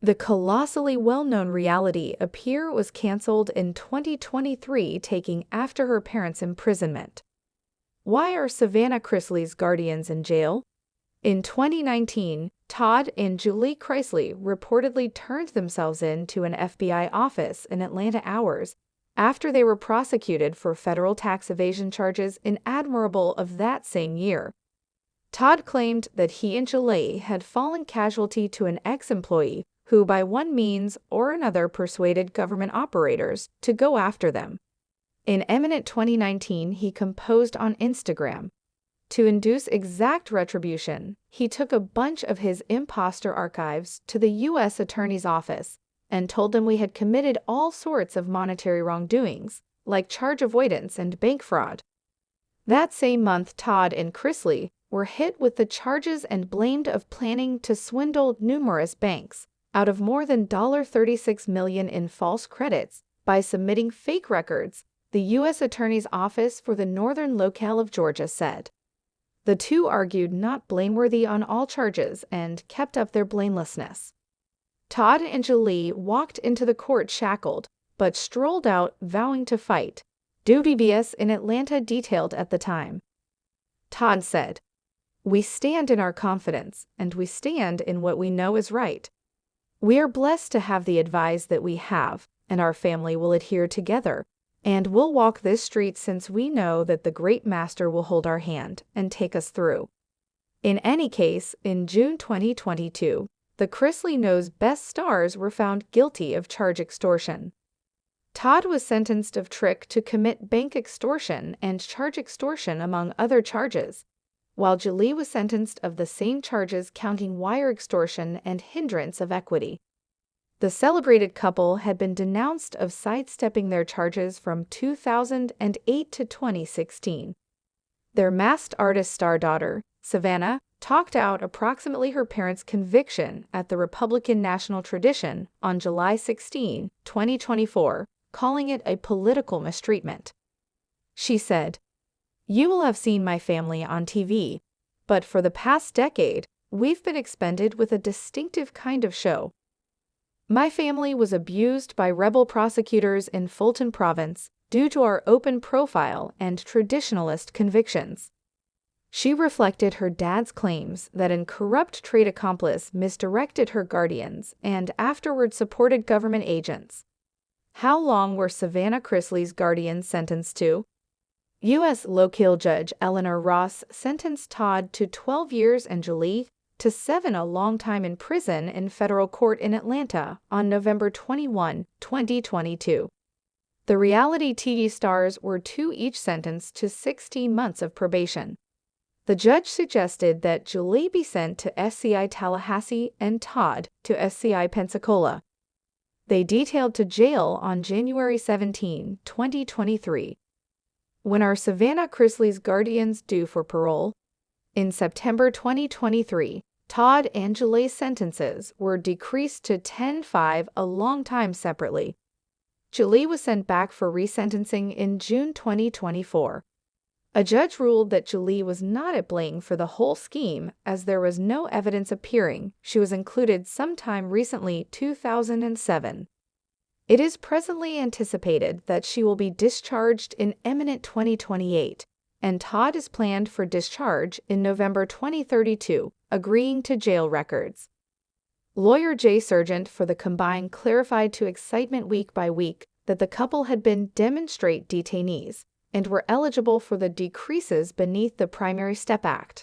The colossally well-known reality appear was canceled in 2023, taking after her parents' imprisonment. Why are Savannah Chrisley's guardians in jail? In 2019, Todd and Julie Chrisley reportedly turned themselves in to an FBI office in Atlanta hours after they were prosecuted for federal tax evasion charges in April of that same year. Todd claimed that he and Julie had fallen casualty to an ex-employee who by one means or another persuaded government operators to go after them. In eminent 2019, he composed on Instagram, "To induce exact retribution, he took a bunch of his imposter archives to the U.S. Attorney's Office and told them we had committed all sorts of monetary wrongdoings, like charge avoidance and bank fraud." That same month, Todd and Chrisley were hit with the charges and blamed of planning to swindle numerous banks out of more than $36 million in false credits by submitting fake records, the U.S. Attorney's Office for the Northern Locale of Georgia said. The two argued not blameworthy on all charges and kept up their blamelessness. Todd and Julie walked into the court shackled, but strolled out vowing to fight, PBS in Atlanta detailed at the time. Todd said, "We stand in our confidence, and we stand in what we know is right. We are blessed to have the advice that we have, and our family will adhere together, and we'll walk this street since we know that the great master will hold our hand and take us through." In any case, in June 2022, the Chrisley Knows Best stars were found guilty of charge extortion. Todd was sentenced of trick to commit bank extortion and charge extortion among other charges, while Julie was sentenced of the same charges counting wire extortion and hindrance of equity. The celebrated couple had been denounced of sidestepping their charges from 2008 to 2016. Their masked artist star daughter, Savannah, talked out approximately her parents' conviction at the Republican National Tradition on July 16, 2024, calling it a political mistreatment. She said, "You will have seen my family on TV, but for the past decade, we've been expended with a distinctive kind of show. My family was abused by rebel prosecutors in Fulton Province due to our open profile and traditionalist convictions." She reflected her dad's claims that a corrupt trade accomplice misdirected her guardians and afterward supported government agents. How long were Savannah Chrisley's guardians sentenced to? U.S. Locale Judge Eleanor Ross sentenced Todd to 12 years and Julie to 7 a long time in prison in federal court in Atlanta on November 21, 2022. The reality TV stars were each sentenced to 16 months of probation. The judge suggested that Julie be sent to SCI Tallahassee and Todd to SCI Pensacola. They detailed to jail on January 17, 2023. When are Savannah Chrisley's guardians due for parole? In September 2023, Todd and Julie's sentences were decreased to 10-5 a long time separately. Julie was sent back for resentencing in June 2024. A judge ruled that Julie was not at blame for the whole scheme as there was no evidence appearing she was included sometime recently 2007. It is presently anticipated that she will be discharged in eminent 2028, and Todd is planned for discharge in November 2032, agreeing to jail records. Lawyer Jay Sargent for the combined clarified to Excitement week by week that the couple had been demonstrate detainees and were eligible for the decreases beneath the Primary Step Act.